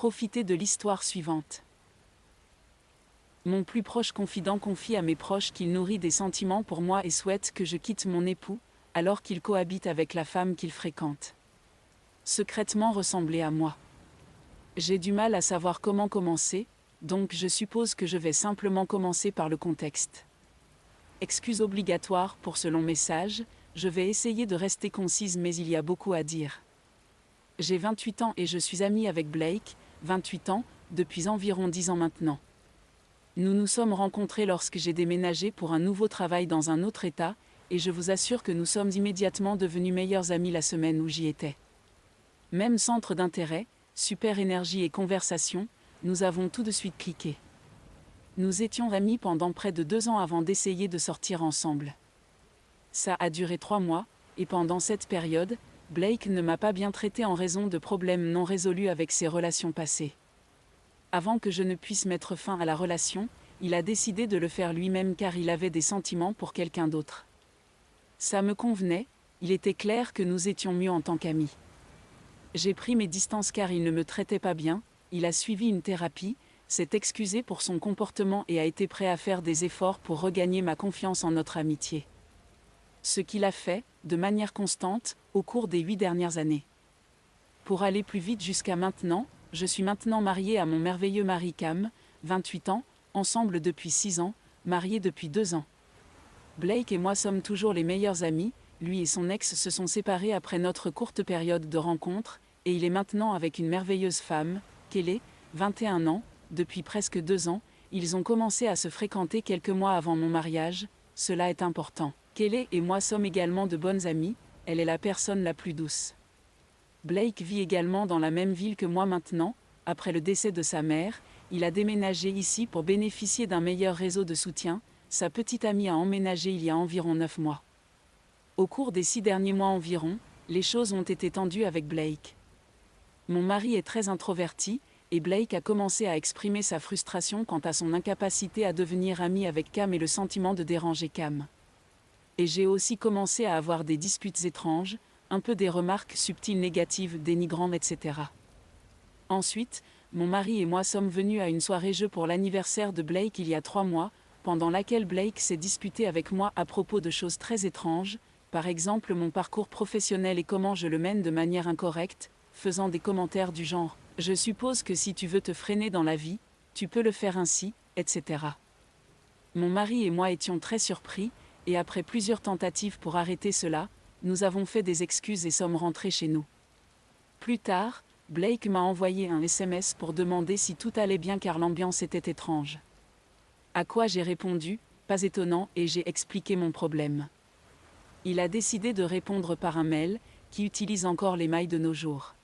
Profitez de l'histoire suivante. Mon plus proche confident confie à mes proches qu'il nourrit des sentiments pour moi et souhaite que je quitte mon époux, alors qu'il cohabite avec la femme qu'il fréquente. Secrètement ressemblé à moi. J'ai du mal à savoir comment commencer, donc je suppose que je vais simplement commencer par le contexte. Excuse obligatoire pour ce long message, je vais essayer de rester concise mais il y a beaucoup à dire. J'ai 28 ans et je suis amie avec Blake, 28 ans, depuis environ 10 ans maintenant. Nous nous sommes rencontrés lorsque j'ai déménagé pour un nouveau travail dans un autre état, et je vous assure que nous sommes immédiatement devenus meilleurs amis la semaine où j'y étais. Même centre d'intérêt, super énergie et conversation, nous avons tout de suite cliqué. Nous étions amis pendant près de 2 ans avant d'essayer de sortir ensemble. Ça a duré 3 mois, et pendant cette période, Blake ne m'a pas bien traité en raison de problèmes non résolus avec ses relations passées. Avant que je ne puisse mettre fin à la relation, il a décidé de le faire lui-même car il avait des sentiments pour quelqu'un d'autre. Ça me convenait, il était clair que nous étions mieux en tant qu'amis. J'ai pris mes distances car il ne me traitait pas bien, il a suivi une thérapie, s'est excusé pour son comportement et a été prêt à faire des efforts pour regagner ma confiance en notre amitié. Ce qu'il a fait, de manière constante, au cours des 8 dernières années. Pour aller plus vite jusqu'à maintenant, je suis maintenant mariée à mon merveilleux mari Cam, 28 ans, ensemble depuis 6 ans, mariés depuis 2 ans. Blake et moi sommes toujours les meilleurs amis, lui et son ex se sont séparés après notre courte période de rencontre, et il est maintenant avec une merveilleuse femme, Kelly, 21 ans, depuis presque 2 ans, ils ont commencé à se fréquenter quelques mois avant mon mariage, cela est important. Kelly et moi sommes également de bonnes amies, elle est la personne la plus douce. Blake vit également dans la même ville que moi maintenant, après le décès de sa mère, il a déménagé ici pour bénéficier d'un meilleur réseau de soutien, sa petite amie a emménagé il y a environ 9 mois. Au cours des 6 derniers mois environ, les choses ont été tendues avec Blake. Mon mari est très introverti, et Blake a commencé à exprimer sa frustration quant à son incapacité à devenir ami avec Cam et le sentiment de déranger Cam. Et j'ai aussi commencé à avoir des disputes étranges, un peu des remarques subtiles négatives, dénigrantes, etc. Ensuite, mon mari et moi sommes venus à une soirée jeu pour l'anniversaire de Blake il y a 3 mois, pendant laquelle Blake s'est disputé avec moi à propos de choses très étranges, par exemple mon parcours professionnel et comment je le mène de manière incorrecte, faisant des commentaires du genre « Je suppose que si tu veux te freiner dans la vie, tu peux le faire ainsi, etc. » Mon mari et moi étions très surpris, et après plusieurs tentatives pour arrêter cela, nous avons fait des excuses et sommes rentrés chez nous. Plus tard, Blake m'a envoyé un SMS pour demander si tout allait bien car l'ambiance était étrange. À quoi j'ai répondu, pas étonnant, et j'ai expliqué mon problème. Il a décidé de répondre par un mail, qui utilise encore les mails de nos jours.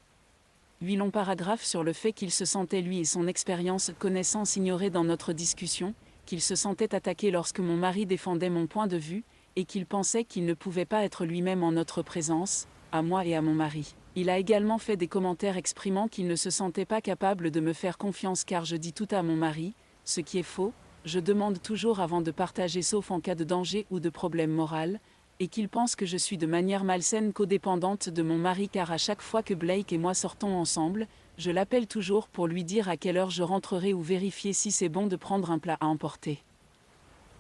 8 longs paragraphes sur le fait qu'il se sentait lui et son expérience connaissance ignorée dans notre discussion, qu'il se sentait attaqué lorsque mon mari défendait mon point de vue, et qu'il pensait qu'il ne pouvait pas être lui-même en notre présence, à moi et à mon mari. Il a également fait des commentaires exprimant qu'il ne se sentait pas capable de me faire confiance car je dis tout à mon mari, ce qui est faux, je demande toujours avant de partager sauf en cas de danger ou de problème moral, et qu'il pense que je suis de manière malsaine codépendante de mon mari car à chaque fois que Blake et moi sortons ensemble, je l'appelle toujours pour lui dire à quelle heure je rentrerai ou vérifier si c'est bon de prendre un plat à emporter.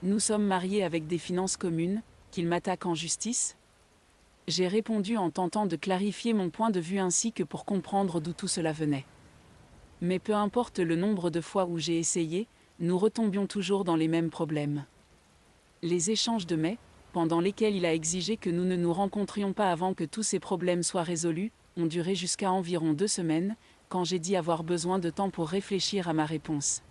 Nous sommes mariés avec des finances communes, qu'il m'attaque en justice ? J'ai répondu en tentant de clarifier mon point de vue ainsi que pour comprendre d'où tout cela venait. Mais peu importe le nombre de fois où j'ai essayé, nous retombions toujours dans les mêmes problèmes. Les échanges de mai, pendant lesquels il a exigé que nous ne nous rencontrions pas avant que tous ces problèmes soient résolus, ont duré jusqu'à environ 2 semaines, quand j'ai dit avoir besoin de temps pour réfléchir à ma réponse.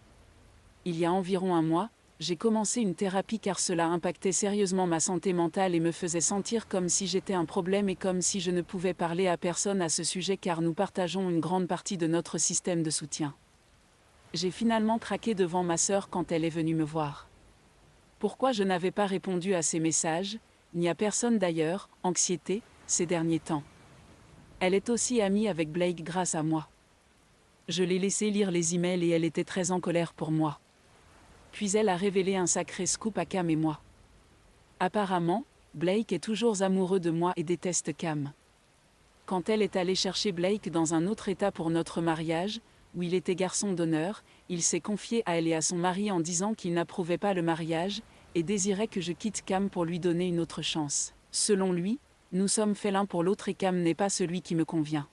Il y a environ 1 mois, j'ai commencé une thérapie car cela impactait sérieusement ma santé mentale et me faisait sentir comme si j'étais un problème et comme si je ne pouvais parler à personne à ce sujet car nous partageons une grande partie de notre système de soutien. J'ai finalement craqué devant ma sœur quand elle est venue me voir. Pourquoi je n'avais pas répondu à ses messages, ni à personne d'ailleurs, anxiété, ces derniers temps. Elle est aussi amie avec Blake grâce à moi. Je l'ai laissé lire les emails et elle était très en colère pour moi. Puis elle a révélé un sacré scoop à Cam et moi. Apparemment, Blake est toujours amoureux de moi et déteste Cam. Quand elle est allée chercher Blake dans un autre état pour notre mariage, où il était garçon d'honneur, il s'est confié à elle et à son mari en disant qu'il n'approuvait pas le mariage, et désirait que je quitte Cam pour lui donner une autre chance. Selon lui, nous sommes faits l'un pour l'autre et Cam n'est pas celui qui me convient.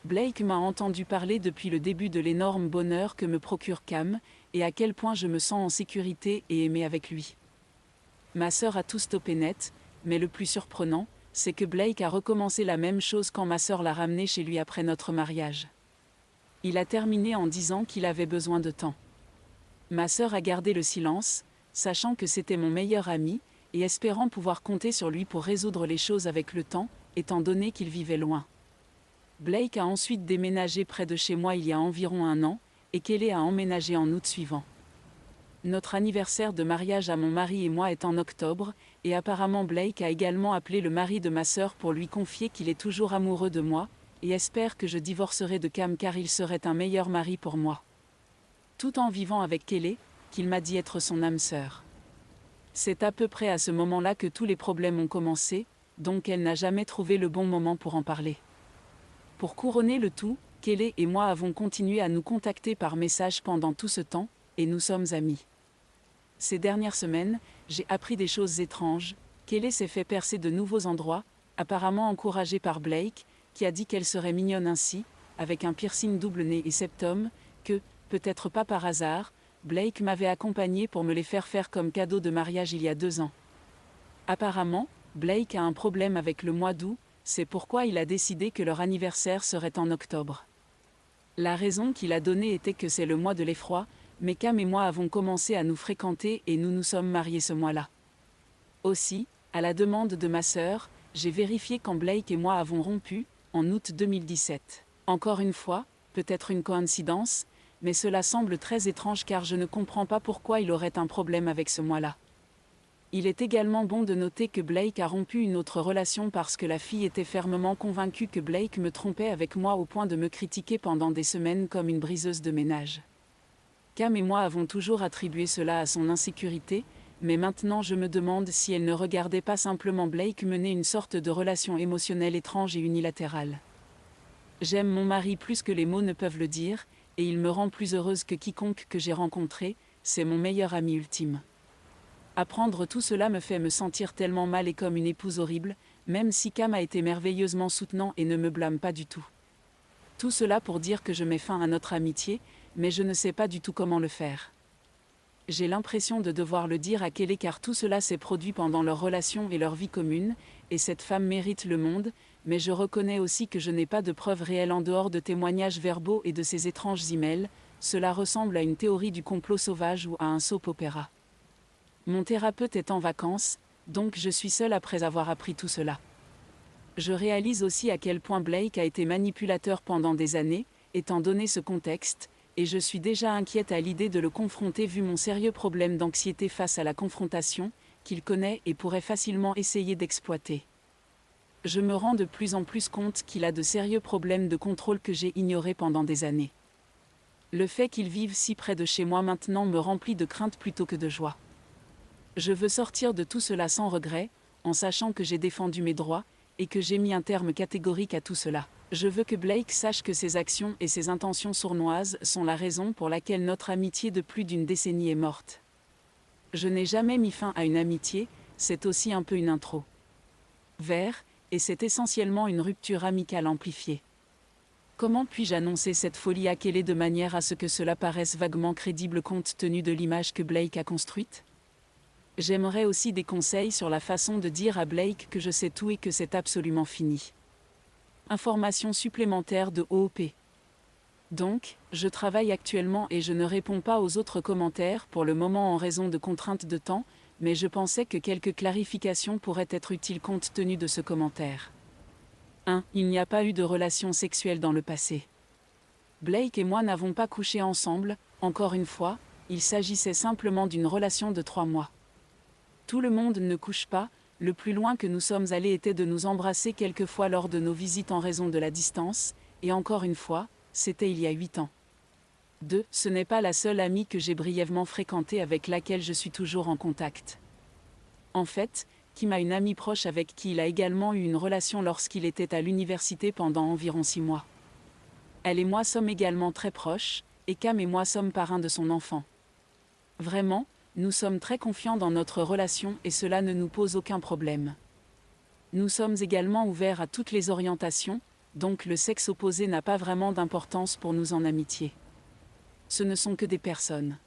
Blake m'a entendu parler depuis le début de l'énorme bonheur que me procure Cam, et à quel point je me sens en sécurité et aimée avec lui. Ma sœur a tout stoppé net, mais le plus surprenant, c'est que Blake a recommencé la même chose quand ma sœur l'a ramené chez lui après notre mariage. Il a terminé en disant qu'il avait besoin de temps. Ma sœur a gardé le silence, sachant que c'était mon meilleur ami, et espérant pouvoir compter sur lui pour résoudre les choses avec le temps, étant donné qu'il vivait loin. Blake a ensuite déménagé près de chez moi il y a environ 1 an, et Kelly a emménagé en août suivant. Notre anniversaire de mariage à mon mari et moi est en octobre, et apparemment Blake a également appelé le mari de ma sœur pour lui confier qu'il est toujours amoureux de moi, et espère que je divorcerai de Cam car il serait un meilleur mari pour moi. Tout en vivant avec Kelly, qu'il m'a dit être son âme sœur. C'est à peu près à ce moment-là que tous les problèmes ont commencé, donc elle n'a jamais trouvé le bon moment pour en parler. Pour couronner le tout, Kelly et moi avons continué à nous contacter par message pendant tout ce temps, et nous sommes amis. Ces dernières semaines, j'ai appris des choses étranges. Kelly s'est fait percer de nouveaux endroits, apparemment encouragée par Blake, qui a dit qu'elle serait mignonne ainsi, avec un piercing double nez et septum, que, peut-être pas par hasard, Blake m'avait accompagné pour me les faire comme cadeau de mariage il y a 2 ans. Apparemment, Blake a un problème avec le mois d'août, c'est pourquoi il a décidé que leur anniversaire serait en octobre. La raison qu'il a donnée était que c'est le mois de l'effroi, mais Cam et moi avons commencé à nous fréquenter et nous nous sommes mariés ce mois-là. Aussi, à la demande de ma sœur, j'ai vérifié quand Blake et moi avons rompu, en août 2017. Encore une fois, peut-être une coïncidence, mais cela semble très étrange car je ne comprends pas pourquoi il aurait un problème avec ce mois-là. Il est également bon de noter que Blake a rompu une autre relation parce que la fille était fermement convaincue que Blake me trompait avec moi au point de me critiquer pendant des semaines comme une briseuse de ménage. Cam et moi avons toujours attribué cela à son insécurité, mais maintenant je me demande si elle ne regardait pas simplement Blake mener une sorte de relation émotionnelle étrange et unilatérale. J'aime mon mari plus que les mots ne peuvent le dire, et il me rend plus heureuse que quiconque que j'ai rencontré, c'est mon meilleur ami ultime. Apprendre tout cela me fait me sentir tellement mal et comme une épouse horrible, même si Cam a été merveilleusement soutenant et ne me blâme pas du tout. Tout cela pour dire que je mets fin à notre amitié, mais je ne sais pas du tout comment le faire. J'ai l'impression de devoir le dire à Kelly car tout cela s'est produit pendant leur relation et leur vie commune, et cette femme mérite le monde, mais je reconnais aussi que je n'ai pas de preuves réelles en dehors de témoignages verbaux et de ces étranges emails, cela ressemble à une théorie du complot sauvage ou à un soap opéra. Mon thérapeute est en vacances, donc je suis seule après avoir appris tout cela. Je réalise aussi à quel point Blake a été manipulateur pendant des années, étant donné ce contexte, et je suis déjà inquiète à l'idée de le confronter vu mon sérieux problème d'anxiété face à la confrontation, qu'il connaît et pourrait facilement essayer d'exploiter. Je me rends de plus en plus compte qu'il a de sérieux problèmes de contrôle que j'ai ignorés pendant des années. Le fait qu'il vive si près de chez moi maintenant me remplit de crainte plutôt que de joie. Je veux sortir de tout cela sans regret, en sachant que j'ai défendu mes droits, et que j'ai mis un terme catégorique à tout cela. Je veux que Blake sache que ses actions et ses intentions sournoises sont la raison pour laquelle notre amitié de plus d'1 décennie est morte. Je n'ai jamais mis fin à une amitié, c'est aussi un peu une intro. Et c'est essentiellement une rupture amicale amplifiée. Comment puis-je annoncer cette folie à Kelly de manière à ce que cela paraisse vaguement crédible compte tenu de l'image que Blake a construite ? J'aimerais aussi des conseils sur la façon de dire à Blake que je sais tout et que c'est absolument fini. Information supplémentaire de OOP. Donc, je travaille actuellement et je ne réponds pas aux autres commentaires pour le moment en raison de contraintes de temps, mais je pensais que quelques clarifications pourraient être utiles compte tenu de ce commentaire. 1. Il n'y a pas eu de relation sexuelle dans le passé. Blake et moi n'avons pas couché ensemble, encore une fois, il s'agissait simplement d'une relation de 3 mois. Tout le monde ne couche pas, le plus loin que nous sommes allés était de nous embrasser quelques fois lors de nos visites en raison de la distance, et encore une fois, c'était il y a 8 ans. 2. Ce n'est pas la seule amie que j'ai brièvement fréquentée avec laquelle je suis toujours en contact. En fait, Kim a une amie proche avec qui il a également eu une relation lorsqu'il était à l'université pendant environ 6 mois. Elle et moi sommes également très proches, et Cam et moi sommes parrains de son enfant. Vraiment, nous sommes très confiants dans notre relation et cela ne nous pose aucun problème. Nous sommes également ouverts à toutes les orientations, donc le sexe opposé n'a pas vraiment d'importance pour nous en amitié. Ce ne sont que des personnes.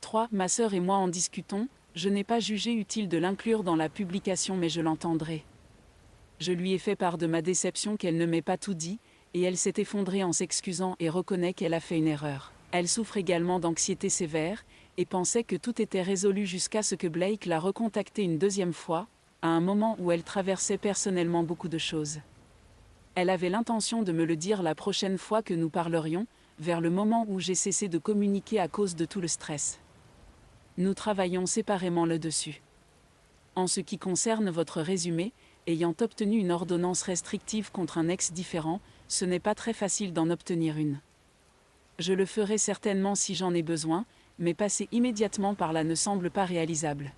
3. Ma sœur et moi en discutons, je n'ai pas jugé utile de l'inclure dans la publication mais je l'entendrai. Je lui ai fait part de ma déception qu'elle ne m'ait pas tout dit, et elle s'est effondrée en s'excusant et reconnaît qu'elle a fait une erreur. Elle souffre également d'anxiété sévère, et pensait que tout était résolu jusqu'à ce que Blake l'a recontactée une deuxième fois, à un moment où elle traversait personnellement beaucoup de choses. Elle avait l'intention de me le dire la prochaine fois que nous parlerions, vers le moment où j'ai cessé de communiquer à cause de tout le stress. Nous travaillons séparément là-dessus. En ce qui concerne votre résumé, ayant obtenu une ordonnance restrictive contre un ex différent, ce n'est pas très facile d'en obtenir une. Je le ferai certainement si j'en ai besoin, mais passer immédiatement par là ne semble pas réalisable.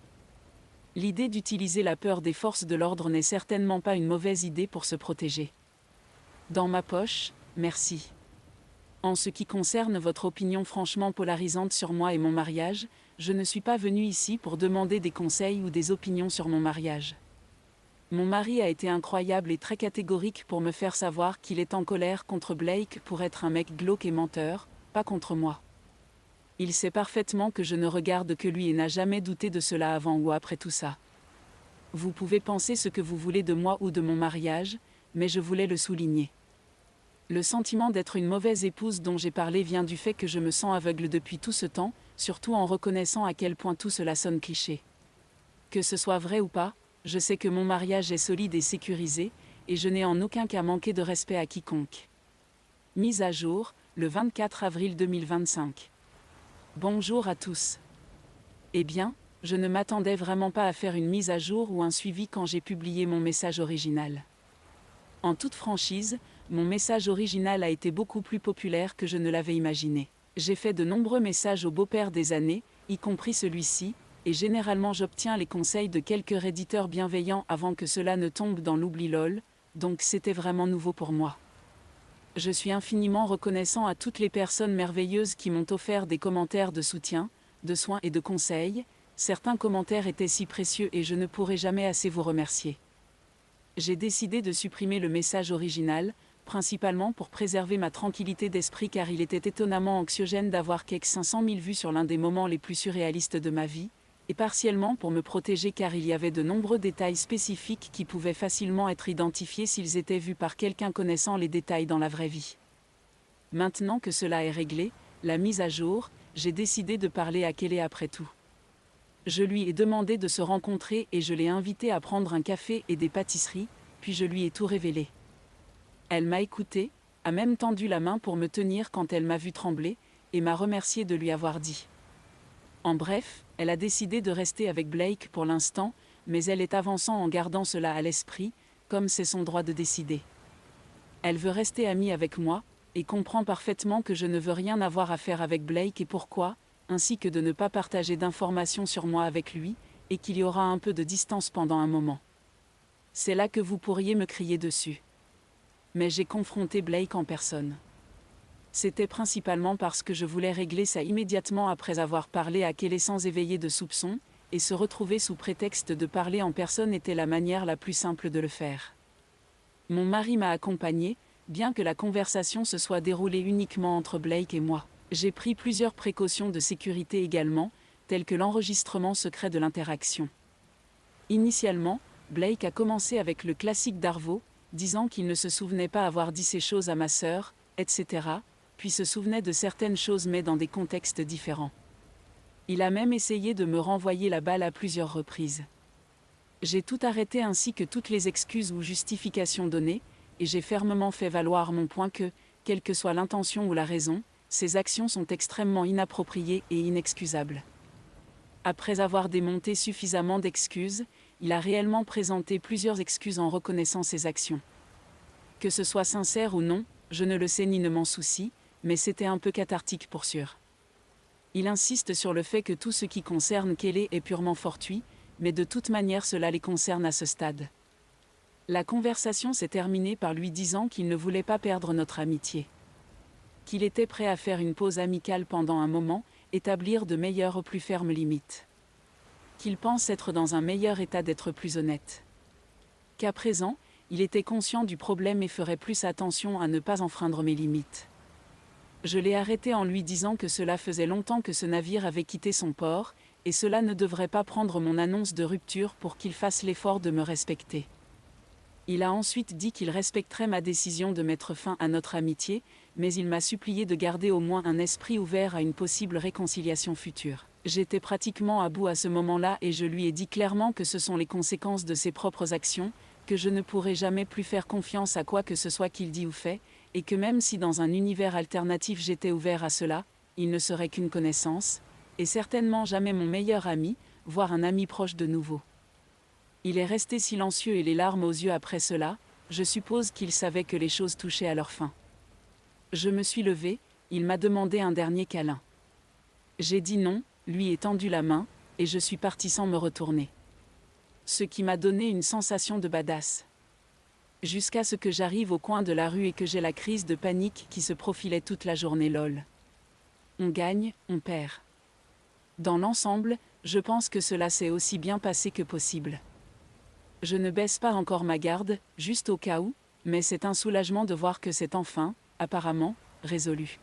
L'idée d'utiliser la peur des forces de l'ordre n'est certainement pas une mauvaise idée pour se protéger. Dans ma poche, merci. En ce qui concerne votre opinion franchement polarisante sur moi et mon mariage, je ne suis pas venue ici pour demander des conseils ou des opinions sur mon mariage. Mon mari a été incroyable et très catégorique pour me faire savoir qu'il est en colère contre Blake pour être un mec glauque et menteur, pas contre moi. Il sait parfaitement que je ne regarde que lui et n'a jamais douté de cela avant ou après tout ça. Vous pouvez penser ce que vous voulez de moi ou de mon mariage, mais je voulais le souligner. Le sentiment d'être une mauvaise épouse dont j'ai parlé vient du fait que je me sens aveugle depuis tout ce temps, surtout en reconnaissant à quel point tout cela sonne cliché. Que ce soit vrai ou pas, je sais que mon mariage est solide et sécurisé, et je n'ai en aucun cas manqué de respect à quiconque. Mise à jour, le 24 avril 2025. Bonjour à tous. Eh bien, je ne m'attendais vraiment pas à faire une mise à jour ou un suivi quand j'ai publié mon message original. En toute franchise, mon message original a été beaucoup plus populaire que je ne l'avais imaginé. J'ai fait de nombreux messages au beau-père des années, y compris celui-ci, et généralement j'obtiens les conseils de quelques réditeurs bienveillants avant que cela ne tombe dans l'oubli lol, donc c'était vraiment nouveau pour moi. Je suis infiniment reconnaissant à toutes les personnes merveilleuses qui m'ont offert des commentaires de soutien, de soins et de conseils. Certains commentaires étaient si précieux et je ne pourrai jamais assez vous remercier. J'ai décidé de supprimer le message original, principalement pour préserver ma tranquillité d'esprit car il était étonnamment anxiogène d'avoir quelques 500 000 vues sur l'un des moments les plus surréalistes de ma vie, et partiellement pour me protéger car il y avait de nombreux détails spécifiques qui pouvaient facilement être identifiés s'ils étaient vus par quelqu'un connaissant les détails dans la vraie vie. Maintenant que cela est réglé, la mise à jour, j'ai décidé de parler à Kelly après tout. Je lui ai demandé de se rencontrer et je l'ai invitée à prendre un café et des pâtisseries, puis je lui ai tout révélé. Elle m'a écouté, a même tendu la main pour me tenir quand elle m'a vu trembler, et m'a remercié de lui avoir dit. En bref, elle a décidé de rester avec Blake pour l'instant, mais elle est avançant en gardant cela à l'esprit, comme c'est son droit de décider. Elle veut rester amie avec moi, et comprend parfaitement que je ne veux rien avoir à faire avec Blake et pourquoi, ainsi que de ne pas partager d'informations sur moi avec lui, et qu'il y aura un peu de distance pendant un moment. C'est là que vous pourriez me crier dessus. Mais j'ai confronté Blake en personne. C'était principalement parce que je voulais régler ça immédiatement après avoir parlé à Kelly sans éveiller de soupçons, et se retrouver sous prétexte de parler en personne était la manière la plus simple de le faire. Mon mari m'a accompagné, bien que la conversation se soit déroulée uniquement entre Blake et moi. J'ai pris plusieurs précautions de sécurité également, telles que l'enregistrement secret de l'interaction. Initialement, Blake a commencé avec le classique d'Arvo, disant qu'il ne se souvenait pas avoir dit ces choses à ma sœur, etc., puis se souvenait de certaines choses mais dans des contextes différents. Il a même essayé de me renvoyer la balle à plusieurs reprises. J'ai tout arrêté ainsi que toutes les excuses ou justifications données, et j'ai fermement fait valoir mon point que, quelle que soit l'intention ou la raison, ces actions sont extrêmement inappropriées et inexcusables. Après avoir démonté suffisamment d'excuses, il a réellement présenté plusieurs excuses en reconnaissant ses actions. Que ce soit sincère ou non, je ne le sais ni ne m'en soucie, mais c'était un peu cathartique pour sûr. Il insiste sur le fait que tout ce qui concerne Kelly est purement fortuit, mais de toute manière cela les concerne à ce stade. La conversation s'est terminée par lui disant qu'il ne voulait pas perdre notre amitié. Qu'il était prêt à faire une pause amicale pendant un moment, établir de meilleures ou plus fermes limites. Qu'il pense être dans un meilleur état d'être plus honnête. Qu'à présent, il était conscient du problème et ferait plus attention à ne pas enfreindre mes limites. Je l'ai arrêté en lui disant que cela faisait longtemps que ce navire avait quitté son port, et cela ne devrait pas prendre mon annonce de rupture pour qu'il fasse l'effort de me respecter. Il a ensuite dit qu'il respecterait ma décision de mettre fin à notre amitié, mais il m'a supplié de garder au moins un esprit ouvert à une possible réconciliation future. J'étais pratiquement à bout à ce moment-là et je lui ai dit clairement que ce sont les conséquences de ses propres actions, que je ne pourrai jamais plus faire confiance à quoi que ce soit qu'il dit ou fait, et que même si dans un univers alternatif j'étais ouvert à cela, il ne serait qu'une connaissance, et certainement jamais mon meilleur ami, voire un ami proche de nouveau. Il est resté silencieux et les larmes aux yeux après cela, je suppose qu'il savait que les choses touchaient à leur fin. Je me suis levé, il m'a demandé un dernier câlin. J'ai dit non, lui ai tendu la main, et je suis parti sans me retourner. Ce qui m'a donné une sensation de badass. Jusqu'à ce que j'arrive au coin de la rue et que j'ai la crise de panique qui se profilait toute la journée lol. On gagne, on perd. Dans l'ensemble, je pense que cela s'est aussi bien passé que possible. Je ne baisse pas encore ma garde, juste au cas où, mais c'est un soulagement de voir que c'est enfin, apparemment, résolu.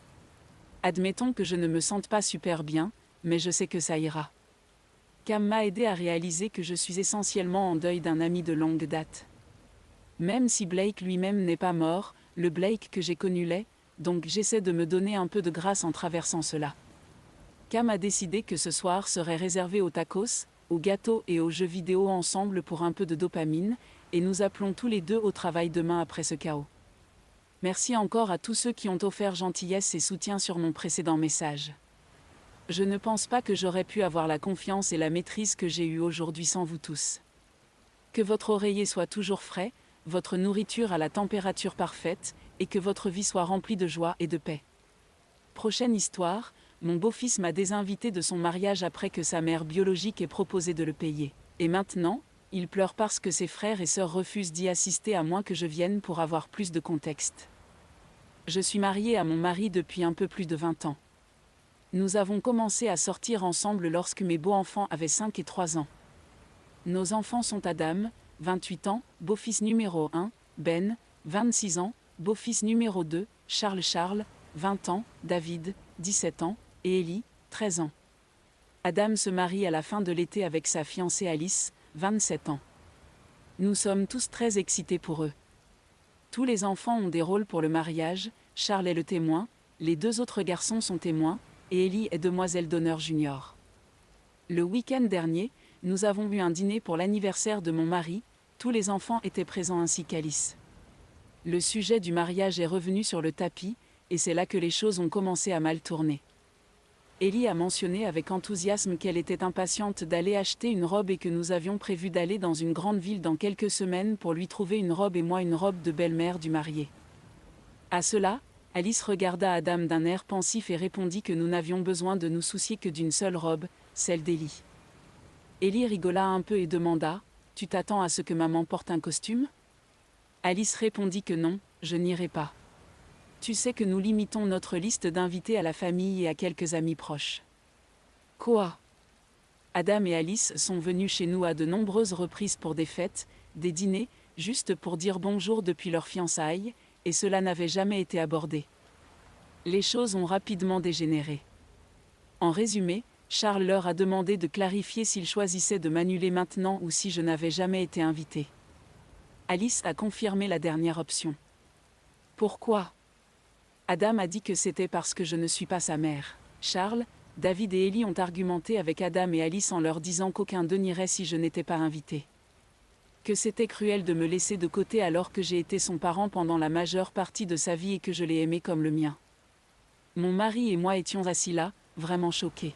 Admettons que je ne me sente pas super bien, mais je sais que ça ira. Cam m'a aidé à réaliser que je suis essentiellement en deuil d'un ami de longue date. Même si Blake lui-même n'est pas mort, le Blake que j'ai connu l'est, donc j'essaie de me donner un peu de grâce en traversant cela. Cam a décidé que ce soir serait réservé aux tacos, aux gâteaux et aux jeux vidéo ensemble pour un peu de dopamine, et nous appelons tous les deux au travail demain après ce chaos. Merci encore à tous ceux qui ont offert gentillesse et soutien sur mon précédent message. Je ne pense pas que j'aurais pu avoir la confiance et la maîtrise que j'ai eue aujourd'hui sans vous tous. Que votre oreiller soit toujours frais, votre nourriture à la température parfaite, et que votre vie soit remplie de joie et de paix. Prochaine histoire, mon beau-fils m'a désinvité de son mariage après que sa mère biologique ait proposé de le payer. Et maintenant, il pleure parce que ses frères et sœurs refusent d'y assister à moins que je vienne pour avoir plus de contexte. Je suis mariée à mon mari depuis un peu plus de 20 ans. Nous avons commencé à sortir ensemble lorsque mes beaux-enfants avaient 5 et 3 ans. Nos enfants sont Adam, 28 ans, beau-fils numéro 1, Ben, 26 ans, beau-fils numéro 2, Charles, 20 ans, David, 17 ans, et Ellie, 13 ans. Adam se marie à la fin de l'été avec sa fiancée Alice, 27 ans. Nous sommes tous très excités pour eux. Tous les enfants ont des rôles pour le mariage, Charles est le témoin, les 2 autres garçons sont témoins, et Ellie est demoiselle d'honneur junior. Le week-end dernier, nous avons eu un dîner pour l'anniversaire de mon mari, tous les enfants étaient présents ainsi qu'Alice. Le sujet du mariage est revenu sur le tapis, et c'est là que les choses ont commencé à mal tourner. Ellie a mentionné avec enthousiasme qu'elle était impatiente d'aller acheter une robe et que nous avions prévu d'aller dans une grande ville dans quelques semaines pour lui trouver une robe et moi une robe de belle-mère du marié. À cela, Alice regarda Adam d'un air pensif et répondit que nous n'avions besoin de nous soucier que d'une seule robe, celle d'Ellie. Ellie rigola un peu et demanda « Tu t'attends à ce que maman porte un costume ?» Alice répondit que non, je n'irai pas. Tu sais que nous limitons notre liste d'invités à la famille et à quelques amis proches. Quoi ? Adam et Alice sont venus chez nous à de nombreuses reprises pour des fêtes, des dîners, juste pour dire bonjour depuis leur fiançailles, et cela n'avait jamais été abordé. Les choses ont rapidement dégénéré. En résumé, Charles leur a demandé de clarifier s'ils choisissaient de m'annuler maintenant ou si je n'avais jamais été invité. Alice a confirmé la dernière option. Pourquoi ? Adam a dit que c'était parce que je ne suis pas sa mère. Charles, David et Ellie ont argumenté avec Adam et Alice en leur disant qu'aucun d'eux n'irait si je n'étais pas invité. Que c'était cruel de me laisser de côté alors que j'ai été son parent pendant la majeure partie de sa vie et que je l'ai aimé comme le mien. Mon mari et moi étions assis là, vraiment choqués.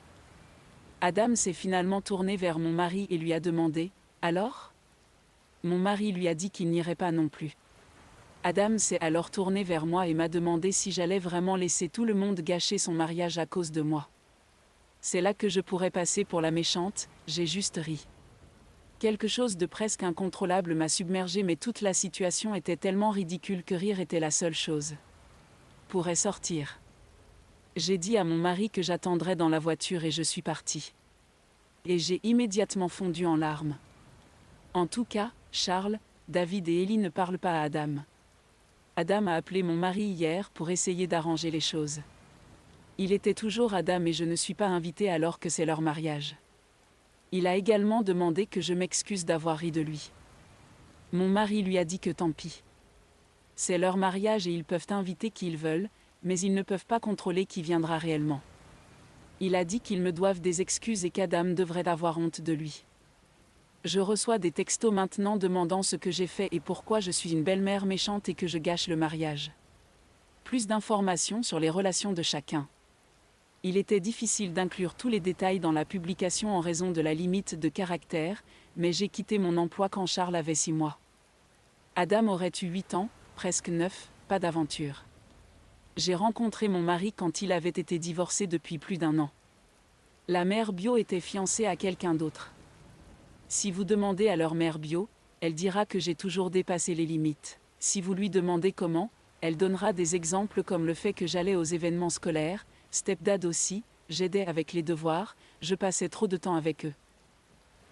Adam s'est finalement tourné vers mon mari et lui a demandé « Alors ?» Mon mari lui a dit qu'il n'irait pas non plus. Adam s'est alors tourné vers moi et m'a demandé si j'allais vraiment laisser tout le monde gâcher son mariage à cause de moi. C'est là que je pourrais passer pour la méchante, j'ai juste ri. Quelque chose de presque incontrôlable m'a submergé mais toute la situation était tellement ridicule que rire était la seule chose. Pourrait sortir. J'ai dit à mon mari que j'attendrais dans la voiture et je suis partie. Et j'ai immédiatement fondu en larmes. En tout cas, Charles, David et Ellie ne parlent pas à Adam. Adam a appelé mon mari hier pour essayer d'arranger les choses. Il était toujours Adam et je ne suis pas invitée alors que c'est leur mariage. Il a également demandé que je m'excuse d'avoir ri de lui. Mon mari lui a dit que tant pis. C'est leur mariage et ils peuvent inviter qui ils veulent, mais ils ne peuvent pas contrôler qui viendra réellement. Il a dit qu'ils me doivent des excuses et qu'Adam devrait avoir honte de lui. Je reçois des textos maintenant demandant ce que j'ai fait et pourquoi je suis une belle-mère méchante et que je gâche le mariage. Plus d'informations sur les relations de chacun. Il était difficile d'inclure tous les détails dans la publication en raison de la limite de caractère, mais j'ai quitté mon emploi quand Charles avait 6 mois. Adam aurait eu 8 ans, presque 9, pas d'aventure. J'ai rencontré mon mari quand il avait été divorcé depuis plus d'1 an. La mère bio était fiancée à quelqu'un d'autre. Si vous demandez à leur mère bio, elle dira que j'ai toujours dépassé les limites. Si vous lui demandez comment, elle donnera des exemples comme le fait que j'allais aux événements scolaires, stepdad aussi, j'aidais avec les devoirs, je passais trop de temps avec eux.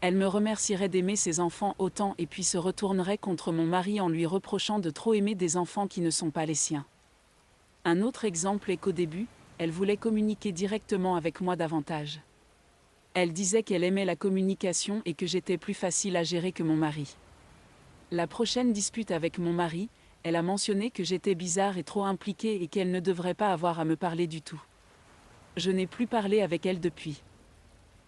Elle me remercierait d'aimer ses enfants autant et puis se retournerait contre mon mari en lui reprochant de trop aimer des enfants qui ne sont pas les siens. Un autre exemple est qu'au début, elle voulait communiquer directement avec moi davantage. Elle disait qu'elle aimait la communication et que j'étais plus facile à gérer que mon mari. La prochaine dispute avec mon mari, elle a mentionné que j'étais bizarre et trop impliquée et qu'elle ne devrait pas avoir à me parler du tout. Je n'ai plus parlé avec elle depuis.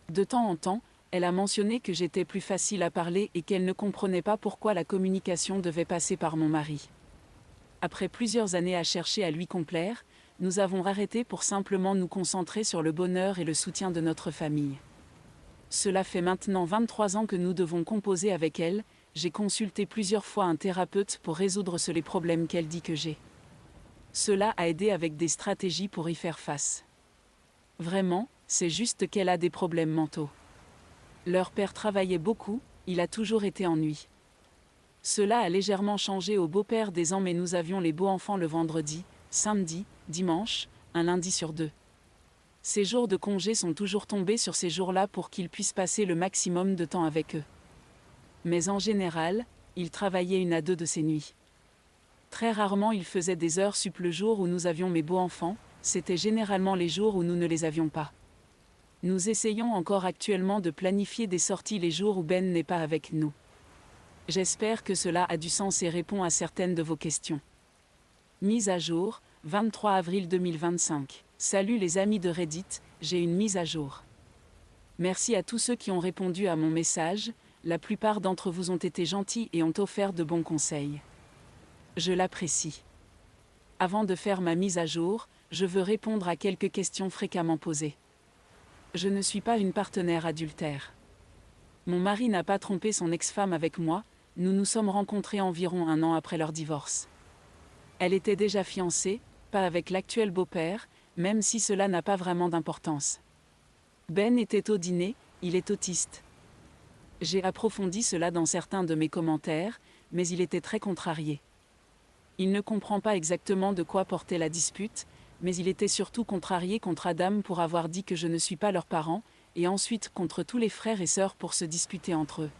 De temps en temps, elle a mentionné que j'étais plus facile à parler et qu'elle ne comprenait pas pourquoi la communication devait passer par mon mari. Après plusieurs années à chercher à lui complaire, nous avons arrêté pour simplement nous concentrer sur le bonheur et le soutien de notre famille. Cela fait maintenant 23 ans que nous devons composer avec elle, j'ai consulté plusieurs fois un thérapeute pour résoudre les problèmes qu'elle dit que j'ai. Cela a aidé avec des stratégies pour y faire face. Vraiment, c'est juste qu'elle a des problèmes mentaux. Leur père travaillait beaucoup, il a toujours été ennui. Cela a légèrement changé au beau-père des ans mais nous avions les beaux-enfants le vendredi, samedi, dimanche, un lundi sur 2. Ces jours de congé sont toujours tombés sur ces jours-là pour qu'ils puissent passer le maximum de temps avec eux. Mais en général, il travaillait 1 à 2 de ces nuits. Très rarement il faisait des heures sup le jour où nous avions mes beaux-enfants, c'était généralement les jours où nous ne les avions pas. Nous essayons encore actuellement de planifier des sorties les jours où Ben n'est pas avec nous. J'espère que cela a du sens et répond à certaines de vos questions. Mise à jour, 23 avril 2025. Salut les amis de Reddit, j'ai une mise à jour. Merci à tous ceux qui ont répondu à mon message, la plupart d'entre vous ont été gentils et ont offert de bons conseils. Je l'apprécie. Avant de faire ma mise à jour, je veux répondre à quelques questions fréquemment posées. Je ne suis pas une partenaire adultère. Mon mari n'a pas trompé son ex-femme avec moi, nous nous sommes rencontrés environ 1 an après leur divorce. Elle était déjà fiancée, pas avec l'actuel beau-père, même si cela n'a pas vraiment d'importance. Ben était au dîner, il est autiste. J'ai approfondi cela dans certains de mes commentaires, mais il était très contrarié. Il ne comprend pas exactement de quoi portait la dispute, mais il était surtout contrarié contre Adam pour avoir dit que je ne suis pas leur parent, et ensuite contre tous les frères et sœurs pour se disputer entre eux.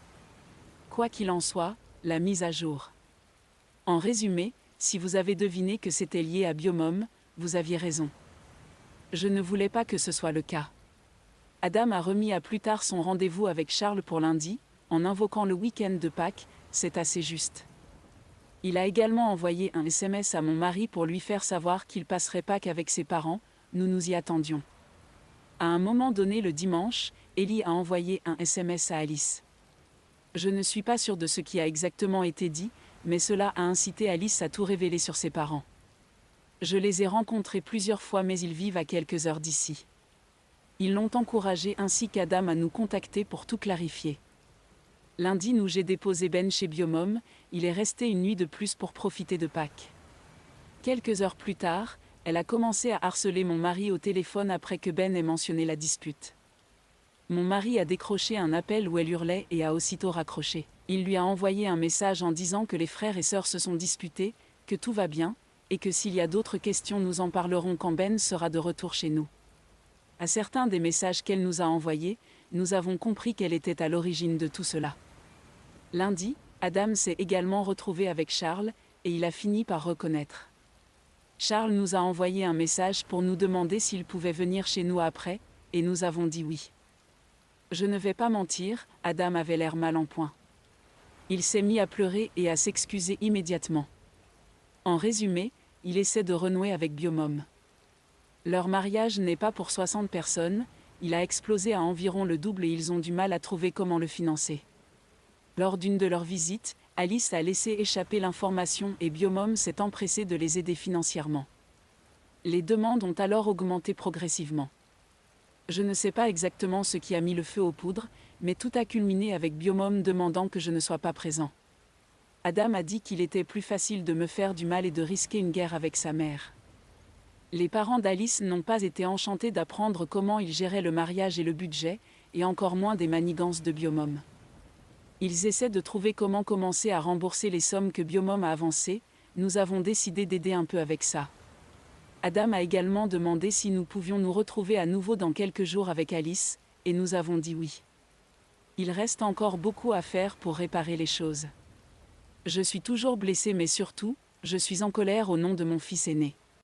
Quoi qu'il en soit, la mise à jour. En résumé, si vous avez deviné que c'était lié à Biomom, vous aviez raison. Je ne voulais pas que ce soit le cas. Adam a remis à plus tard son rendez-vous avec Charles pour lundi, en invoquant le week-end de Pâques, c'est assez juste. Il a également envoyé un SMS à mon mari pour lui faire savoir qu'il passerait Pâques avec ses parents, nous nous y attendions. À un moment donné le dimanche, Ellie a envoyé un SMS à Alice. Je ne suis pas sûre de ce qui a exactement été dit, mais cela a incité Alice à tout révéler sur ses parents. Je les ai rencontrés plusieurs fois mais ils vivent à quelques heures d'ici. Ils l'ont encouragé ainsi qu'Adam à nous contacter pour tout clarifier. Lundi nous j'ai déposé Ben chez Biomom, il est resté une nuit de plus pour profiter de Pâques. Quelques heures plus tard, elle a commencé à harceler mon mari au téléphone après que Ben ait mentionné la dispute. Mon mari a décroché un appel où elle hurlait et a aussitôt raccroché. Il lui a envoyé un message en disant que les frères et sœurs se sont disputés, que tout va bien, et que s'il y a d'autres questions nous en parlerons quand Ben sera de retour chez nous. À certains des messages qu'elle nous a envoyés, nous avons compris qu'elle était à l'origine de tout cela. Lundi, Adam s'est également retrouvé avec Charles, et il a fini par reconnaître. Charles nous a envoyé un message pour nous demander s'il pouvait venir chez nous après, et nous avons dit oui. Je ne vais pas mentir, Adam avait l'air mal en point. Il s'est mis à pleurer et à s'excuser immédiatement. En résumé, il essaie de renouer avec Biomom. Leur mariage n'est pas pour 60 personnes, il a explosé à environ le double et ils ont du mal à trouver comment le financer. Lors d'une de leurs visites, Alice a laissé échapper l'information et Biomom s'est empressé de les aider financièrement. Les demandes ont alors augmenté progressivement. Je ne sais pas exactement ce qui a mis le feu aux poudres, mais tout a culminé avec Biomom demandant que je ne sois pas présent. Adam a dit qu'il était plus facile de me faire du mal et de risquer une guerre avec sa mère. Les parents d'Alice n'ont pas été enchantés d'apprendre comment ils géraient le mariage et le budget, et encore moins des manigances de Biomom. Ils essaient de trouver comment commencer à rembourser les sommes que Biomom a avancées, nous avons décidé d'aider un peu avec ça. Adam a également demandé si nous pouvions nous retrouver à nouveau dans quelques jours avec Alice, et nous avons dit oui. Il reste encore beaucoup à faire pour réparer les choses. Je suis toujours blessée mais surtout, je suis en colère au nom de mon fils aîné.